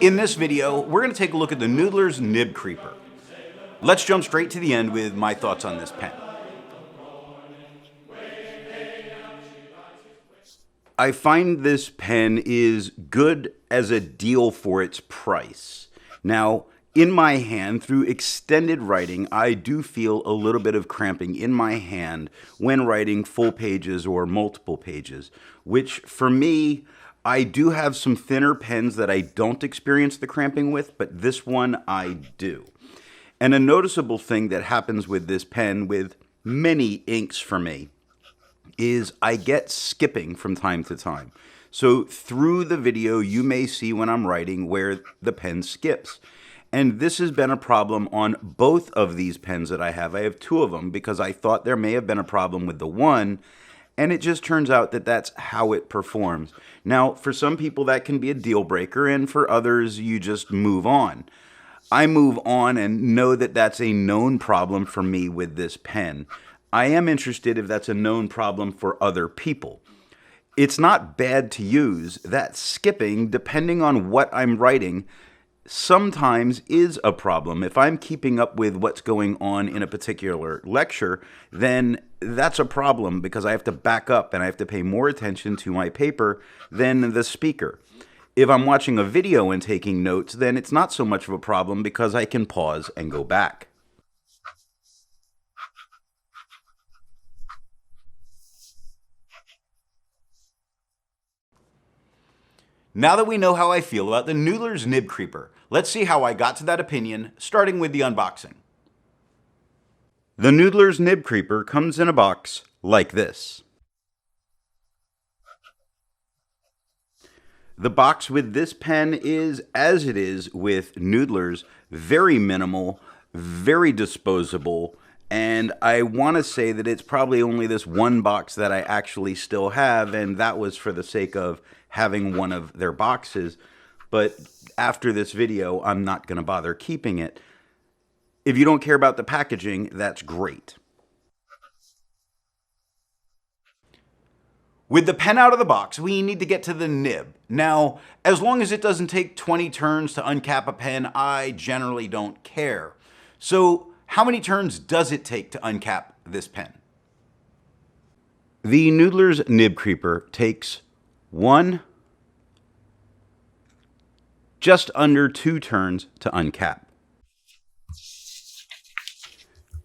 In this video, we're going to take a look at the Noodler's NibCreaper. Let's jump straight to the end with my thoughts on this pen. I find this pen is good as a deal for its price. Now, in my hand, through extended writing, I do feel a little bit of cramping in my hand when writing full pages or multiple pages, which for me, I do have some thinner pens that I don't experience the cramping with, but this one I do. And a noticeable thing that happens with this pen, with many inks for me, is I get skipping from time to time. So through the video, you may see when I'm writing where the pen skips. And this has been a problem on both of these pens that I have. I have two of them because I thought there may have been a problem with the one, and it just turns out that that's how it performs. Now, for some people that can be a deal breaker, and for others you just move on. I move on and know that that's a known problem for me with this pen. I am interested if that's a known problem for other people. It's not bad to use. That skipping, depending on what I'm writing, sometimes is a problem. If I'm keeping up with what's going on in a particular lecture, then that's a problem because I have to back up and I have to pay more attention to my paper than the speaker. If I'm watching a video and taking notes, then it's not so much of a problem because I can pause and go back. Now that we know how I feel about the Noodler's NibCreaper, let's see how I got to that opinion, starting with the unboxing. The Noodler's NibCreaper comes in a box like this. The box with this pen is, as it is with Noodler's, very minimal, very disposable, and I want to say that it's probably only this one box that I actually still have, and that was for the sake of having one of their boxes. But after this video, I'm not going to bother keeping it. If you don't care about the packaging, that's great. With the pen out of the box, we need to get to the nib. Now, as long as it doesn't take 20 turns to uncap a pen, I generally don't care. So, how many turns does it take to uncap this pen? The Noodler's NibCreaper takes just under 2 turns to uncap.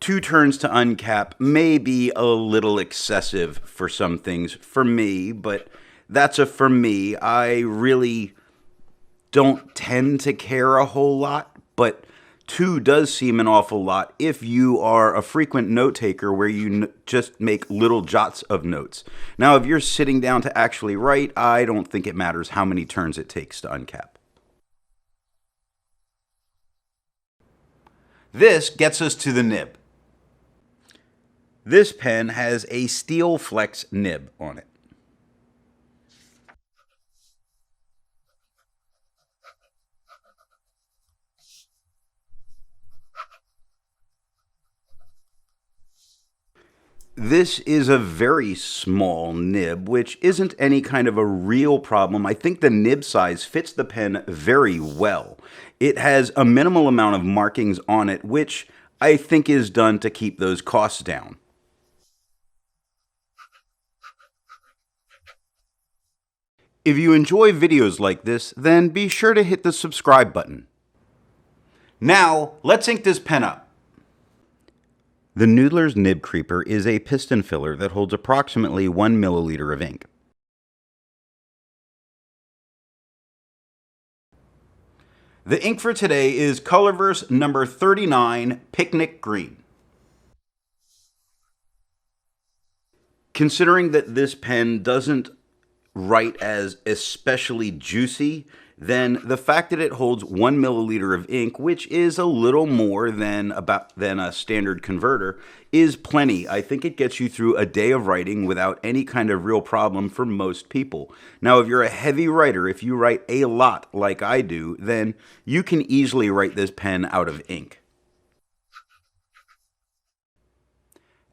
2 turns to uncap may be a little excessive for some things for me, but that's a for me. I really don't tend to care a whole lot, but 2 does seem an awful lot if you are a frequent note taker where you just make little jots of notes. Now, if you're sitting down to actually write, I don't think it matters how many turns it takes to uncap. This gets us to the nib. This pen has a steel flex nib on it. This is a very small nib, which isn't any kind of a real problem. I think the nib size fits the pen very well. It has a minimal amount of markings on it, which I think is done to keep those costs down. If you enjoy videos like this, then be sure to hit the subscribe button. Now, let's ink this pen up. The Noodler's NibCreaper is a piston filler that holds approximately 1 milliliter of ink. The ink for today is Colorverse number 39 Picnic Green. Considering that this pen doesn't write as especially juicy, then the fact that it holds 1 milliliter of ink, which is a little more than a standard converter, is plenty. I think it gets you through a day of writing without any kind of real problem for most people. Now, if you're a heavy writer, if you write a lot like I do, then you can easily write this pen out of ink.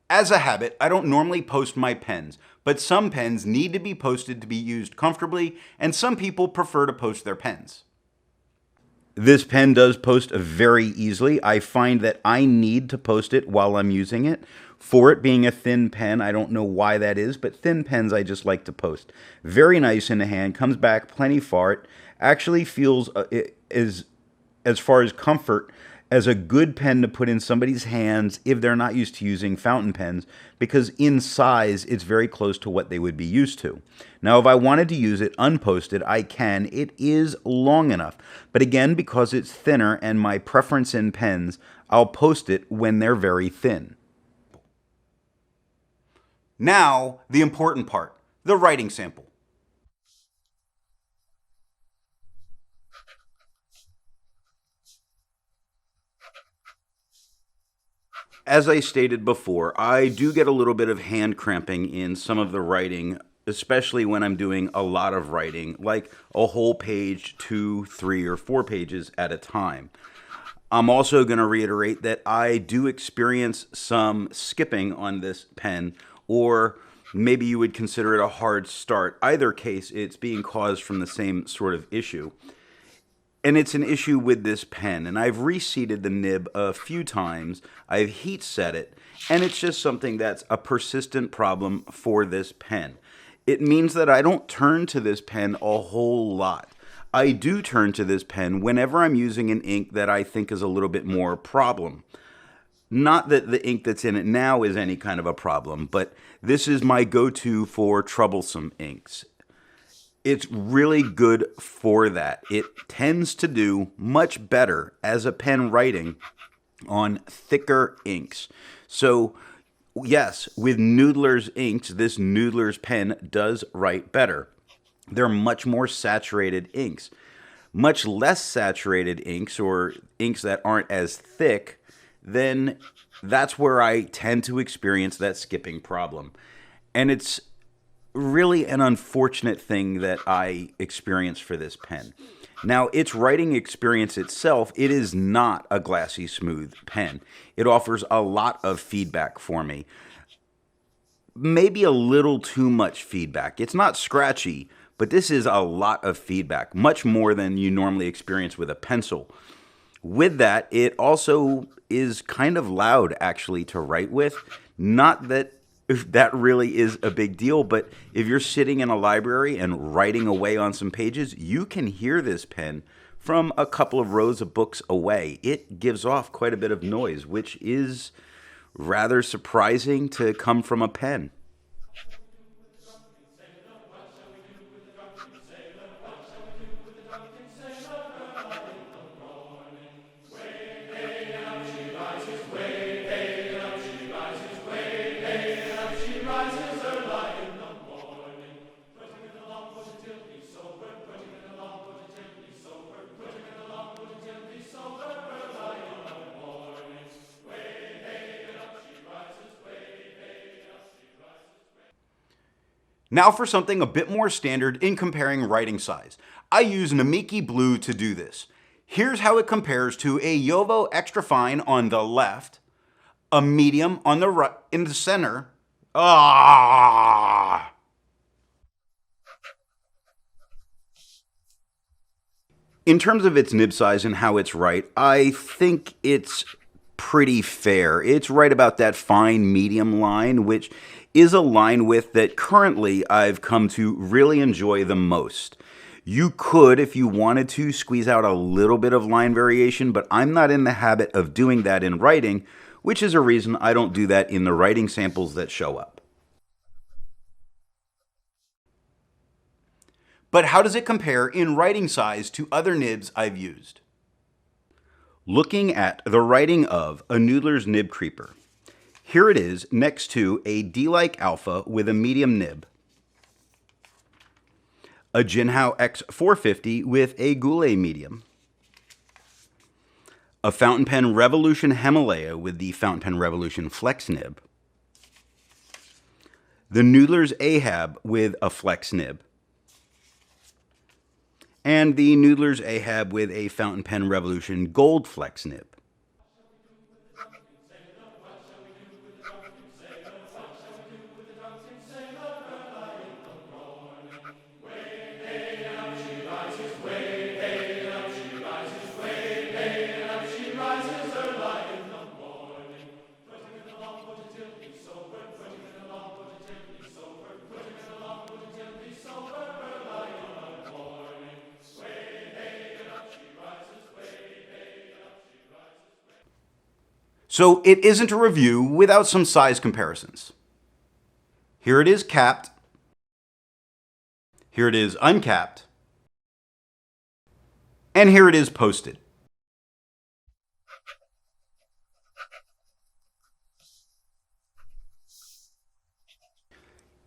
As a habit, I don't normally post my pens, but some pens need to be posted to be used comfortably, and some people prefer to post their pens. This pen does post very easily. I find that I need to post it while I'm using it. For it being a thin pen, I don't know why that is, but thin pens I just like to post. Very nice in the hand, comes back plenty far. Actually feels as far as comfort as a good pen to put in somebody's hands if they're not used to using fountain pens, because in size it's very close to what they would be used to. Now if I wanted to use it unposted, I can. It is long enough, but again, because it's thinner and my preference in pens, I'll post it when they're very thin. Now the important part, the writing sample. As I stated before, I do get a little bit of hand cramping in some of the writing, especially when I'm doing a lot of writing, like a whole page, 2, 3, or 4 pages at a time. I'm also going to reiterate that I do experience some skipping on this pen, or maybe you would consider it a hard start. Either case, it's being caused from the same sort of issue. And it's an issue with this pen, and I've reseated the nib a few times, I've heat set it, and it's just something that's a persistent problem for this pen. It means that I don't turn to this pen a whole lot. I do turn to this pen whenever I'm using an ink that I think is a little bit more problem. Not that the ink that's in it now is any kind of a problem, but this is my go-to for troublesome inks. It's really good for that. It tends to do much better as a pen writing on thicker inks. So yes, with Noodler's inks, this Noodler's pen does write better. They're much more saturated inks. Much less saturated inks, or inks that aren't as thick, then that's where I tend to experience that skipping problem. And it's really an unfortunate thing that I experience for this pen. Now, its writing experience itself, it is not a glassy smooth pen. It offers a lot of feedback for me. Maybe a little too much feedback. It's not scratchy, but this is a lot of feedback, much more than you normally experience with a pencil. With that, it also is kind of loud actually to write with. Not that if that really is a big deal, but if you're sitting in a library and writing away on some pages, you can hear this pen from a couple of rows of books away. It gives off quite a bit of noise, which is rather surprising to come from a pen. Now for something a bit more standard in comparing writing size. I use Namiki Blue to do this. Here's how it compares to a Yovo Extra Fine on the left, a medium on the right, in the center. In terms of its nib size and how it's right, I think it's pretty fair. It's right about that fine medium line, which is a line width that currently I've come to really enjoy the most. You could, if you wanted to, squeeze out a little bit of line variation, but I'm not in the habit of doing that in writing, which is a reason I don't do that in the writing samples that show up. But how does it compare in writing size to other nibs I've used? Looking at the writing of a Noodler's NibCreaper. Here it is next to a D-like Alpha with a medium nib, a Jinhao X450 with a Goulet medium, a Fountain Pen Revolution Himalaya with the Fountain Pen Revolution Flex nib, the Noodler's Ahab with a Flex nib, and the Noodler's Ahab with a Fountain Pen Revolution Gold Flex nib. So it isn't a review without some size comparisons. Here it is capped. Here it is uncapped. And here it is posted.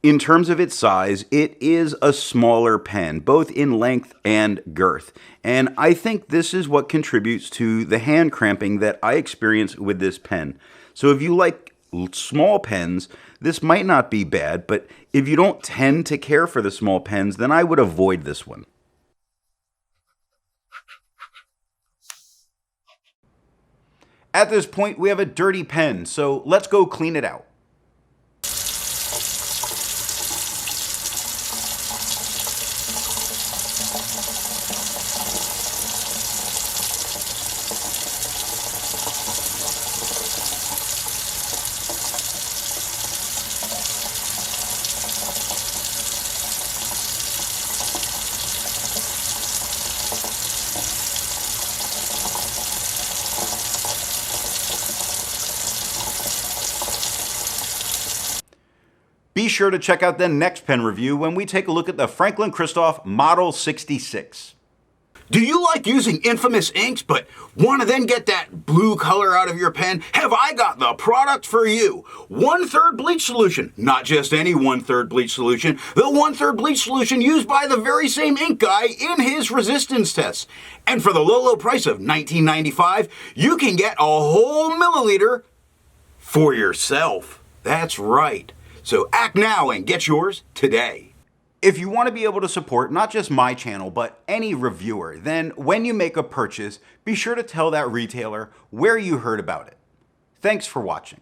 In terms of its size, it is a smaller pen, both in length and girth. And I think this is what contributes to the hand cramping that I experience with this pen. So if you like small pens, this might not be bad, but if you don't tend to care for the small pens, then I would avoid this one. At this point, we have a dirty pen, so let's go clean it out. Be sure to check out the next pen review when we take a look at the Franklin-Christoph Model 66. Do you like using infamous inks but want to then get that blue color out of your pen? Have I got the product for you? 1/3 bleach solution. Not just any 1/3 bleach solution. The 1/3 bleach solution used by the very same ink guy in his resistance tests. And for the low price of $19.95, you can get a whole milliliter for yourself. That's right. So act now and get yours today. If you want to be able to support not just my channel, but any reviewer, then when you make a purchase, be sure to tell that retailer where you heard about it. Thanks for watching.